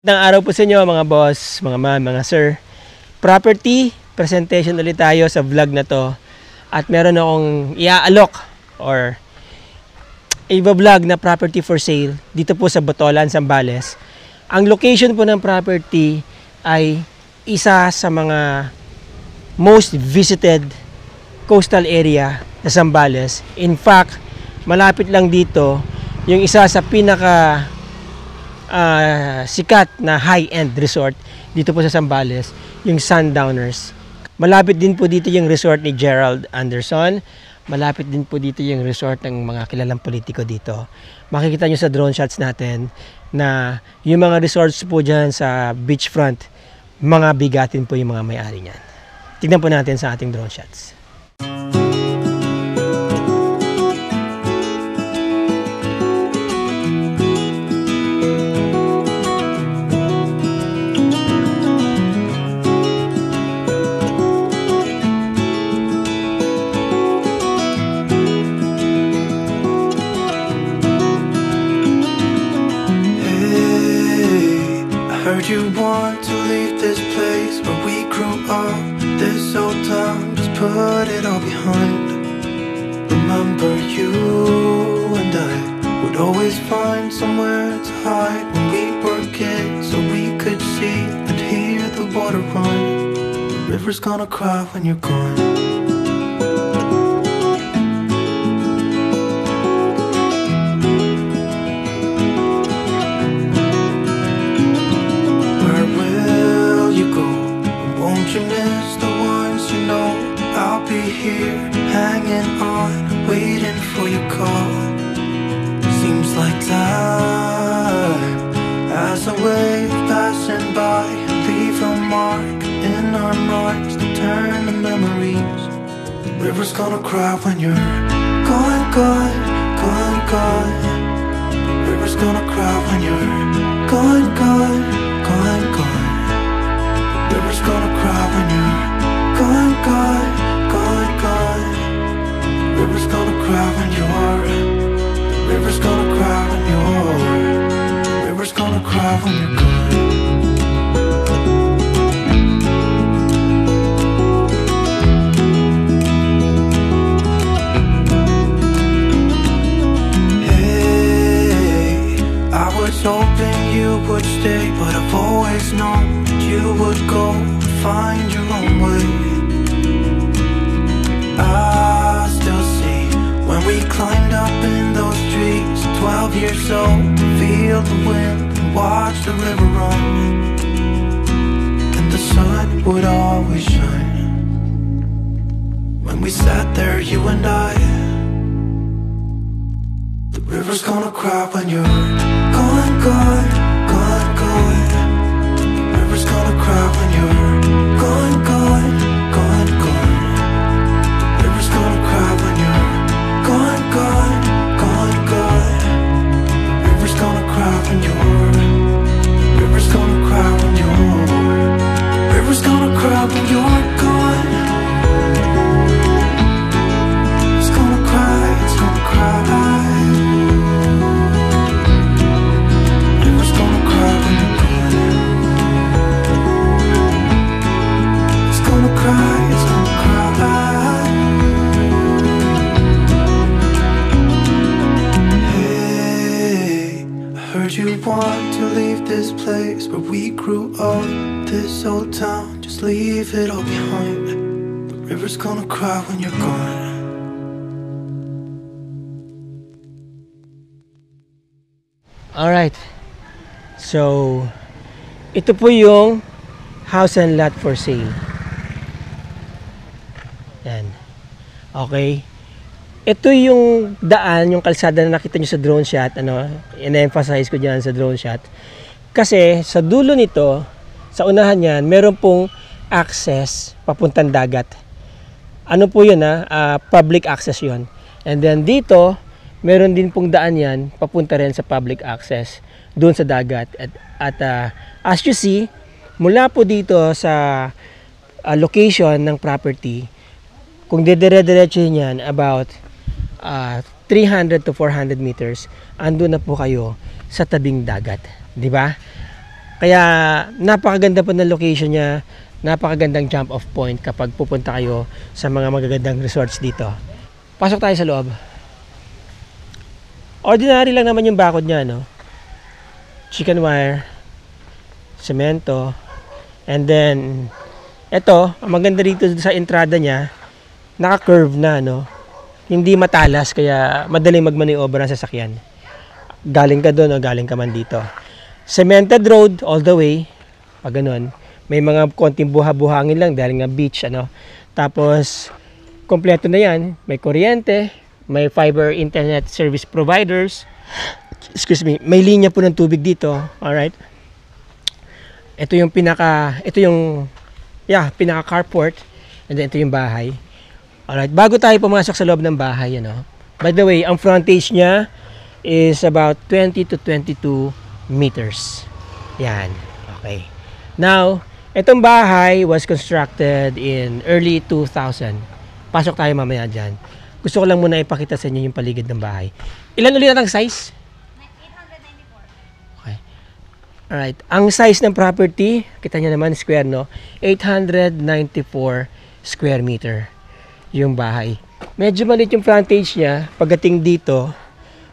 Magandang araw po sa inyo mga boss, mga ma'am, mga sir. Property presentation ulit tayo sa vlog na to. At meron akong iaalok or i-vlog na property for sale dito po sa Botolan, Zambales. Ang location po ng property ay isa sa mga most visited coastal area sa Zambales. In fact, malapit lang dito yung isa sa pinaka sikat na high-end resort dito po sa Zambales, yung Sundowners. Malapit din po dito yung resort ni Gerald Anderson. Malapit din po dito yung resort ng mga kilalang politiko dito. Makikita nyo sa drone shots natin na yung mga resorts po dyan sa beachfront, mga bigatin po yung mga may-ari niyan. Tignan po natin sa ating drone shots. You want to leave this place where we grew up, this old town, just put it all behind. Remember you and I would always find somewhere to hide when we were kids, so we could see and hear the water run. The river's gonna cry when you're gone. You miss the ones you know. I'll be here, hanging on, waiting for your call. Seems like time as a wave passing by, leave a mark in our minds to turn to memories. The river's gonna cry when you're gone, gone, gone, gone. The river's gonna cry when you're gone, gone, gone, gone. The river's gonna cry when you're gone, gone, gone, gone. The river's gonna cry when you're. The river's gonna cry when you're. The river's gonna cry when you're gone. Hey, I was hoping you would stay, but I've always known you would go find your own way. I still see when we climbed up in those trees, 12 years old, to feel the wind and watch the river run. And the sun would always shine when we sat there, you and I. The river's gonna cry when you're gone, gone, gone, gone. River's gonna cry when you're gone, gone, gone, gone. The river's gonna cry when you're gone, gone, gone, gone. The river's gonna cry when you're. The river's gonna cry when you're. The river's gonna cry when you're gone. It's gonna cry, it's gonna cry. The river's gonna cry when you're gone. It's gonna cry, it's gonna cry. Hey, I heard you want to leave this place where we grew up, this old town, just leave it all behind. The river's gonna cry when you're gone. Alright, so ito po yung house and lot for sale. Yan. Okay. Ito yung daan, yung kalsada na nakita nyo sa drone shot. In-emphasize ko dyan sa drone shot. Kasi sa dulo nito, sa unahan yan, meron pong access papuntang dagat. Ano po yun public access yun. And then dito, meron din pong daan yan, papunta rin sa public access, doon sa dagat. At as you see, mula po dito sa location ng property, kung dire-diretso yan, about 300 to 400 meters, andun na po kayo sa tabing dagat, di ba? Kaya napakaganda po ng location niya, napakagandang jump off point kapag pupunta kayo sa mga magagandang resorts dito. Pasok tayo sa loob. Ordinary lang naman yung bakod niya, no? Chicken wire, semento, and then ito, ang maganda dito sa entrada niya, naka-curve na, no? Hindi matalas, kaya madaling magmaniobra ang sasakyan. Galing ka doon o galing ka man dito. Cemented road all the way, pag ganun. May mga konting buha-buhangin lang dahil nga beach, ano. Tapos, kompleto na yan. May kuryente, may fiber internet service providers. Excuse me, may linya po ng tubig dito. Alright. Ito yung pinaka carport. And then ito yung bahay. Alright, bago tayo pumasok sa loob ng bahay, ano. By the way, ang frontage niya is about 20 to 22 meters. Yan. Okay. Now, itong bahay was constructed in early 2000. Pasok tayo mamaya dyan. Gusto ko lang muna ipakita sa inyo yung paligid ng bahay. Ilan ulit ang size? 894. Okay. Alright. Ang size ng property, kita nyo naman, square, no? 894 square meter yung bahay. Medyo maliit yung frontage niya. Pagdating dito,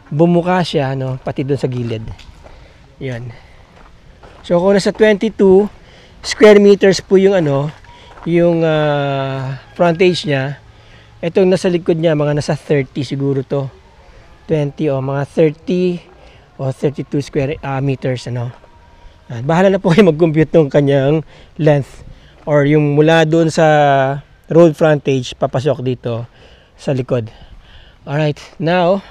bumuka siya, no? Pati doon sa gilid. Yan. So, kung nasa 22 square meters po yung yung frontage niya, itong nasa likod niya, mga nasa 30 siguro to. 20 o mga 30 o 32 square meters, ano. Bahala na po kayo mag-compute ng kanyang length or yung mula doon sa road frontage papasok dito sa likod. Alright, now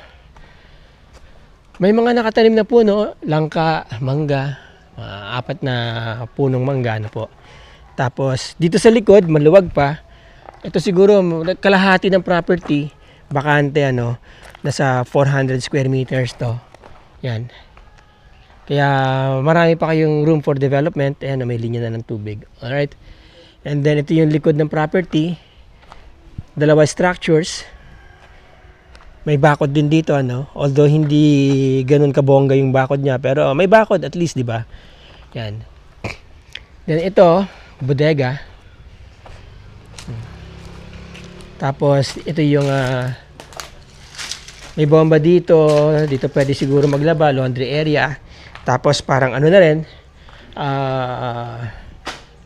may mga nakatanim na puno, langka, mangga, 4 na punong mangga, ano po. Tapos dito sa likod maluwag pa. Ito siguro kalahati ng property, bakante, ano, nasa 400 square meters to. Yan. Kaya marami pa kayong room for development. Ayan, may linya na ng tubig. Alright. And then ito yung likod ng property. Dalawa structures. May bakod din dito, ano. Although hindi ganun kabongga yung bakod niya, pero may bakod at least, di ba? Yan. Then ito, bodega. Tapos ito yung may bomba dito. Dito pwede siguro maglaba, laundry area. Tapos parang ano na rin,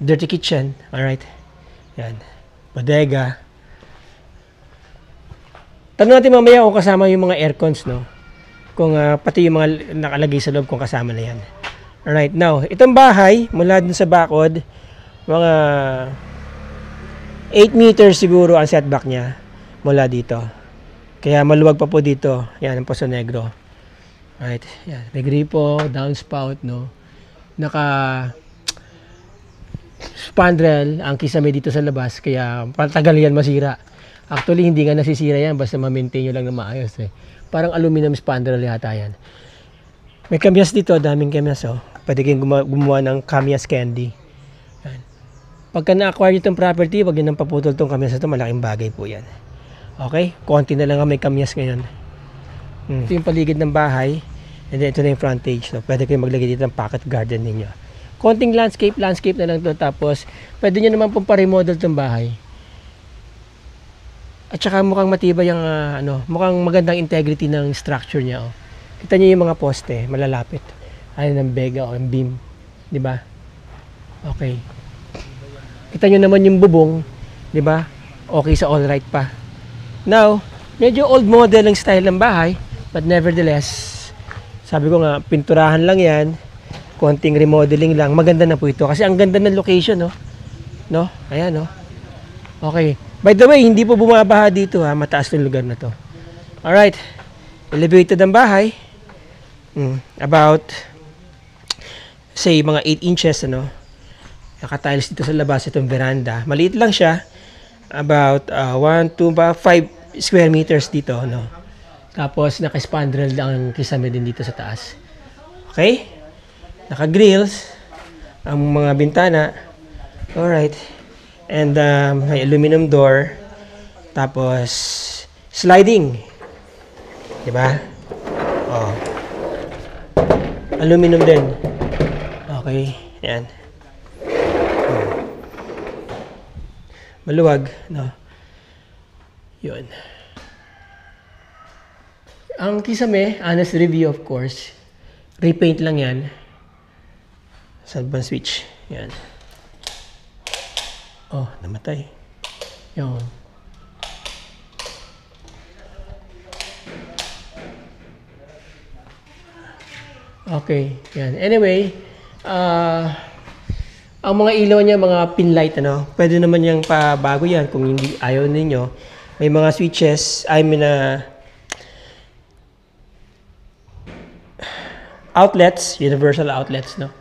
dirty kitchen. Alright. Yan. Bodega. Tanong natin mamaya kung kasama yung mga aircons, no? Kung pati yung mga nakalagay sa loob kung kasama na yan. Alright. Now, itong bahay, mula dun sa bakod, mga 8 meters siguro ang setback niya mula dito. Kaya maluwag pa po dito. Yan, ang Poso Negro. Alright. Yan. May gripo, downspout, no? Naka spandrel ang kisame dito sa labas, kaya patagal yan masira. Actually, hindi nga nasisira yan, basta ma-maintain nyo lang na maayos, eh. Parang aluminum spandrel yata yan. May kamyas dito, daming kamyas, oh. Pwede kayong gumawa ng kamyas candy. Yan. Pagka na-acquire itong property, wag nyo nang paputol itong kamyas ito, malaking bagay po yan. Okay? Konti na lang ang may kamyas ngayon. Ito yung paligid ng bahay, and then ito na yung frontage, no? Pwede kayong maglagay dito ng pocket garden ninyo. Konting landscape na lang to, tapos pwede nyo naman pong pa-remodel itong bahay. At saka mukhang matibay yung mukhang magandang integrity ng structure niya, oh. Kita niyo yung mga poste, malalapit. Ano ng bega o yung beam, 'di ba? Okay. Kita niyo naman yung bubong, 'di ba? Okay sa all right pa. Now, medyo old model ang style ng bahay, but nevertheless, sabi ko nga, pinturahan lang 'yan. Konting remodeling lang, maganda na po ito kasi ang ganda ng location, no? No? Ayan, no? Okay. By the way, hindi po bumabaha dito, ha. Mataas yung lugar na to. Alright. Elevated ang bahay. About, say, mga 8 inches, ano. Naka-tiles dito sa labas itong veranda. Maliit lang siya. About 5 square meters dito, no. Tapos, naka-spandrel ang kisame din dito sa taas. Okay? Naka-grills. Ang mga bintana. Alright. And may aluminum door. Tapos sliding. 'Di ba? Oh. Aluminum din. Okay. Yan. Maluwag, no? Yun. Ang kisame, honest review of course. Repaint lang yan. Sa bang switch. Yan. Oh, namatay. Yun. Okay, yan. Anyway, ang mga ilaw niya, mga pin light, ano, pwede naman yung pabago yan kung hindi ayaw ninyo. May mga switches, outlets, universal outlets, no.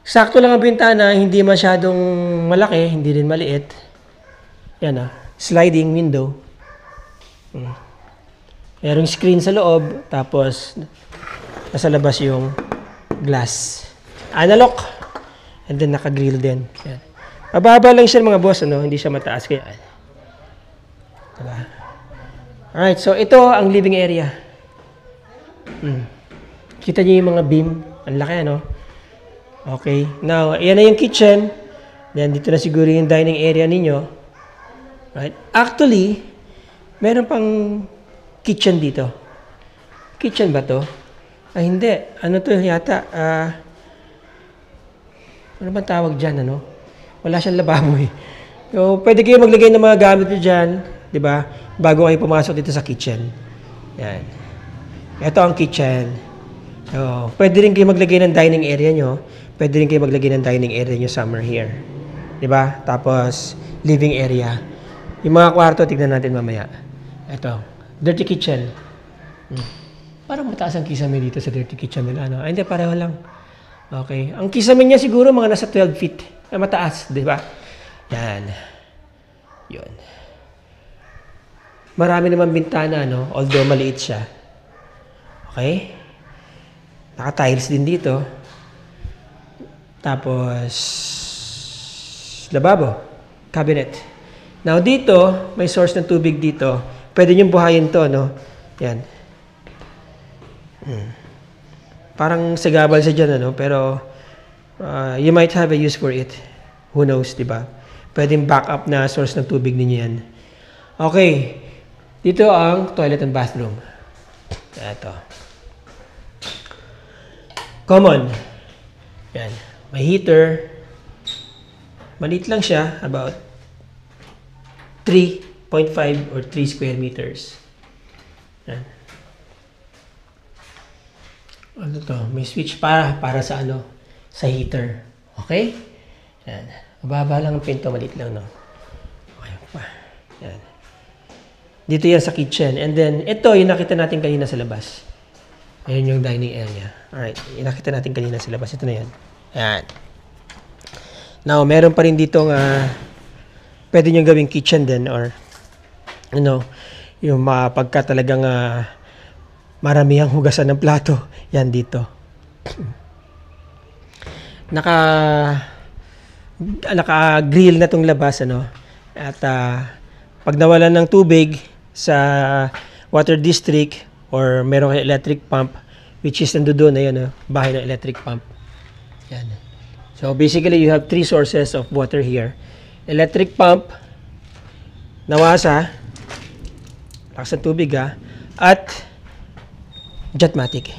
Sakto lang ang bintana, hindi masyadong malaki, hindi rin maliit. Yan, sliding window. Merong screen sa loob, tapos nasa labas yung glass. Analog. And then naka-grill din. Yan. Mababa lang siya mga boss, ano? Hindi siya mataas. Kaya, diba? Alright, so ito ang living area. Kita niyo yung mga beam. Ang laki, ano? Okay. Now, yan na yung kitchen. Then, dito na siguro yung dining area ninyo. Right? Actually, meron pang kitchen dito. Kitchen ba to? Ay, hindi. Ano to yata? Ano bang tawag dyan, ano? Wala siyang lababo eh. So, pwede kayo maglagay ng mga gamit nyo dyan, di ba? Bago kayo pumasok dito sa kitchen. Yan. Ito ang kitchen. So, pwede rin kayo maglagay ng dining area nyo. Pwede rin kayo maglagay ng dining area nyo somewhere here. Di ba? Tapos, living area. Yung mga kwarto, tignan natin mamaya. Ito. Dirty kitchen. Parang mataas ang kisame dito sa dirty kitchen nila, no? Ay, hindi, pareho lang. Okay. Ang kisame niya siguro mga nasa 12 feet. Ay, mataas, di ba? Yan. Yun. Marami naman bintana, no? Although maliit siya. Okay? Naka-tiles din dito. Tapos, lababo. Cabinet. Now, dito, may source ng tubig dito. Pwede niyong buhayin to, no? Yan. Parang sagabal siya dyan, ano? Pero, you might have a use for it. Who knows, di ba? Pwedeng backup na source ng tubig ninyo yan. Okay. Dito ang toilet and bathroom. Ito. Common. Yan. May heater. Maliit lang siya. About 3.5 or 3 square meters. Yan. Ano to? May switch para sa ano? Sa heater. Okay? Yan. Mababa lang ang pinto. Maliit lang, no? Okay pa. Yan. Dito yan sa kitchen. And then, ito yung nakita natin kanina sa labas. Ayan yung dining area. Alright. Yung nakita natin kanina sa labas. Ito na yan. Ayan. Now, meron pa rin dito pwede nyo gawing kitchen din or yung pagka talagang maramihang hugasan ng plato. Yan dito. Naka-grill na tong labas, ano? At pag nawalan ng tubig sa water district or merong electric pump, which is nandoon na yun, bahay ng electric pump. Yan. So basically, you have 3 sources of water here. Electric pump, nawasa, lakas ng tubig at Jetmatic.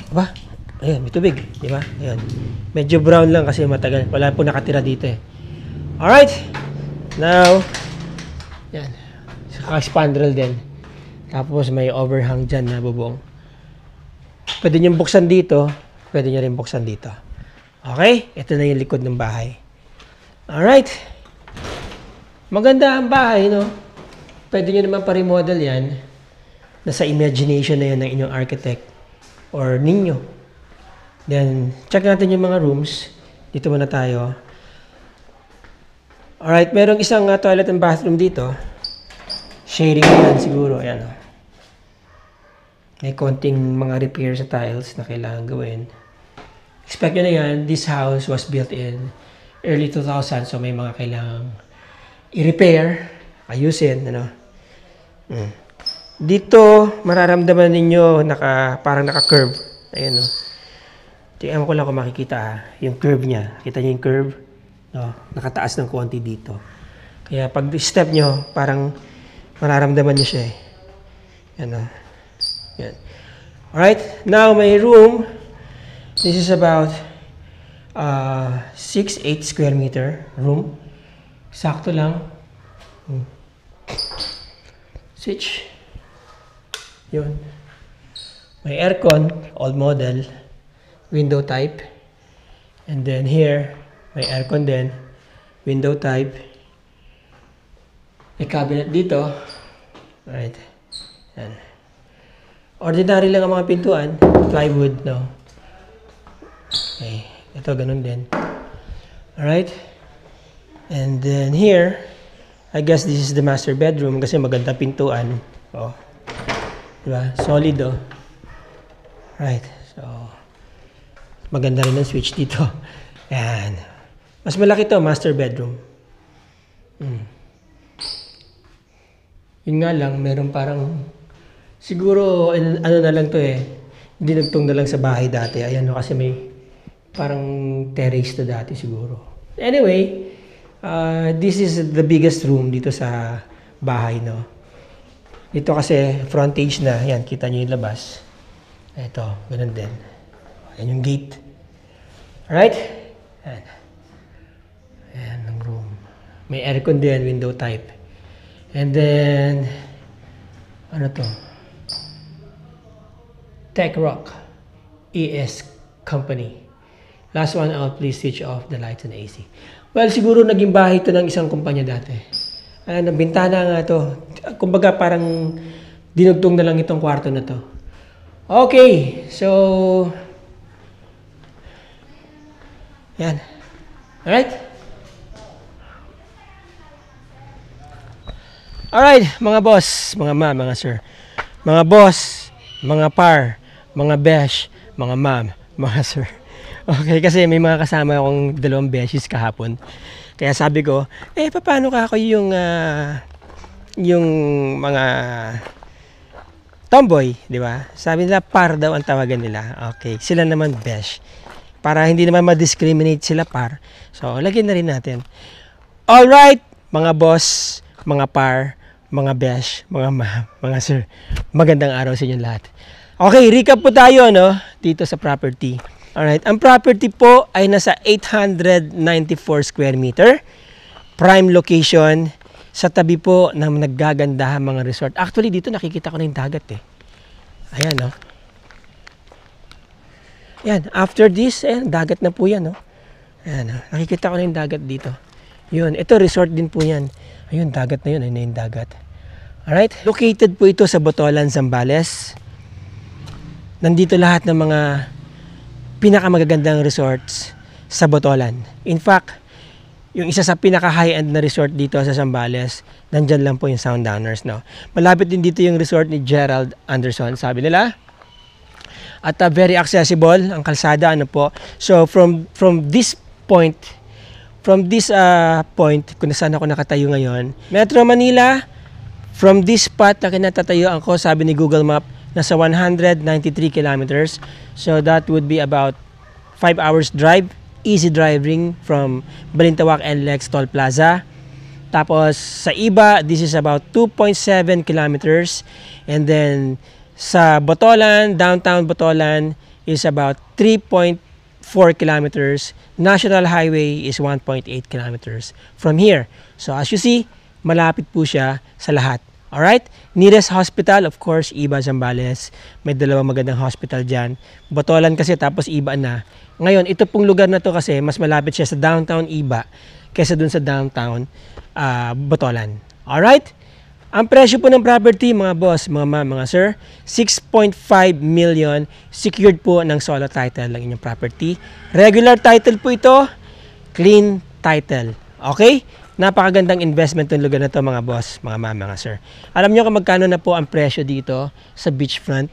Diba? Ayan, may tubig. Diba? Ayan. Medyo brown lang kasi matagal. Wala po nakatira dito eh. Alright. Now, yan. Saka-spandrel din. Tapos may overhang dyan na bubong. Pwede nyo buksan dito. Pwede nyo rin buksan dito. Okay? Ito na yung likod ng bahay. Alright. Maganda ang bahay, no? Pwede nyo naman pa-remodel yan. Nasa imagination na yan ng inyong architect or ninyo. Then, check natin yung mga rooms. Dito muna tayo. Alright, merong isang toilet and bathroom dito. Sharing yan siguro. Ayan. May konting mga repair sa tiles na kailangan gawin. Expect nyo na yan, this house was built in early 2000, so may mga kailangang i-repair, ayusin, ano. Dito, mararamdaman ninyo parang naka-curve. Ayan, no. Tingnan ko lang kung makikita yung curve niya. Kita niyo yung curve? No? Nakataas ng konti dito. Kaya pag step nyo, parang mararamdaman niyo siya eh. Yan o. Yan. Alright, now my room. This is about 6-8 square meter room. Sakto lang. Switch. Yun. May aircon, old model. Window type. And then here, may aircon din. Window type. May cabinet dito. Alright. Yan. Ordinary lang ang mga pintuan. Plywood, no? Okay. Ito, ganun din. Alright. And then here, I guess this is the master bedroom kasi maganda pintuan. Oh. Diba? Solid, oh. Right. So, maganda rin ang switch dito. Ayan. Mas malaki to, master bedroom. Yun nga lang, meron parang, siguro, ano na lang to eh, dinugtong na lang sa bahay dati. Ayan, no, kasi may parang terrace to dati siguro. Anyway, this is the biggest room dito sa bahay, no. Dito kasi frontage na, yan, kita nyo yung labas. Ito, ganun din. Ayan yung gate. Alright? Ayan. Ayan ang room. May aircon din, window type. And then, ano to? Tech Rock ES Company. Last one out, please switch off the lights and AC. Well, siguro naging bahay ito ng isang kumpanya dati. Ayan, bintana nga to. Kumbaga parang dinugtong na lang itong kwarto na to. Okay, so yan. Alright? Alright, mga boss, mga ma'am, mga sir. Mga boss, mga par, mga besh, mga ma'am, mga sir. Okay, kasi may mga kasama akong 2 beshes kahapon. Kaya sabi ko, paano ka ako yung mga tomboy, di ba? Sabi nila, par daw ang tawagan nila. Okay, sila naman besh. Para hindi naman ma-discriminate sila par. So, lagyan na rin natin. Alright, mga boss, mga par, mga besh, mga ma'am, mga sir. Magandang araw sa inyo lahat. Okay, recap po tayo, no? Dito sa property. Alright, ang property po ay nasa 894 square meter. Prime location. Sa tabi po ng naggagandahan mga resort. Actually, dito nakikita ko na yung dagat eh. Ayan, no? Ayan, after this, dagat na po yan, no? Ayan, no? Nakikita ko na yung dagat dito. Yun, ito resort din po yan. Ayun, dagat na yun. Ayun na yung dagat. Alright, located po ito sa Botolan, Zambales. Nandito lahat ng mga pinakamagagandang resorts sa Botolan. In fact, yung isa sa pinaka-high-end na resort dito sa Zambales, nandyan lang po yung Soundowners, no? Malapit din dito yung resort ni Gerald Anderson, sabi nila. At very accessible ang kalsada, ano po. So from this point, kung saan ako nakatayo ngayon, Metro Manila, from this spot na kinatatayuan ko, sabi ni Google Map, nasa 193 kilometers. So that would be about 5 hours drive. Easy driving from Balintawak and Lex Toll Plaza. Tapos sa Iba, this is about 2.7 kilometers. And then sa Botolan, downtown Botolan is about 3.4 kilometers. National Highway is 1.8 kilometers from here. So as you see, malapit po siya sa lahat. Alright? Nearest hospital, of course, Iba, Zambales. May 2 magandang hospital dyan. Botolan kasi tapos Iba na. Ngayon, ito pong lugar na to kasi mas malapit siya sa downtown Iba kaysa dun sa downtown Botolan. Alright? Ang presyo po ng property, mga boss, mga ma'am, mga sir, 6.5 million. Secured po ng solo title ng inyong property. Regular title po ito. Clean title. Okay? Napakagandang investment ng lugar na to, mga boss, mga ma'am, mga sir. Alam nyo kung magkano na po ang presyo dito sa beachfront?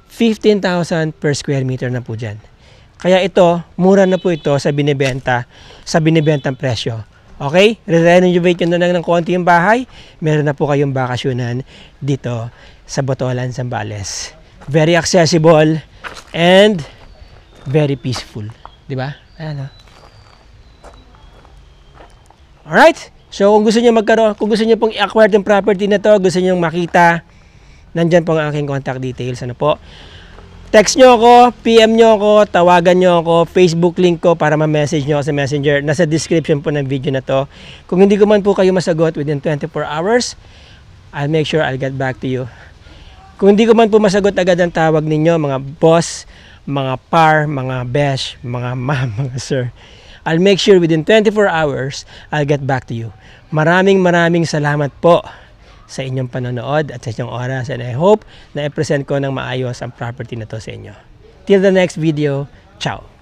15,000 per square meter na po dyan. Kaya ito, mura na po ito sa binibentang presyo. Okay? Re-renovate nyo na lang ng konti yung bahay, meron na po kayong bakasyunan dito sa Botolan, Zambales. Very accessible and very peaceful. Di ba? Ayan, alright. So, kung gusto niyo kung gusto niyo pong i-acquire yung property na to, gusto niyo makita, nandyan po ang aking contact details. Ano po? Text nyo ako, PM nyo ako, tawagan nyo ako, Facebook link ko para ma-message nyo ako sa Messenger. Nasa description po ng video na to. Kung hindi ko man po kayo masagot within 24 hours, I'll make sure I'll get back to you. Kung hindi ko man po masagot agad ang tawag ninyo, mga boss, mga par, mga besh, mga ma'am, mga sir, I'll make sure within 24 hours, I'll get back to you. Maraming salamat po sa inyong panonood at sa inyong oras, and I hope na i-present ko ng maayos ang property na to sa inyo. Till the next video, ciao!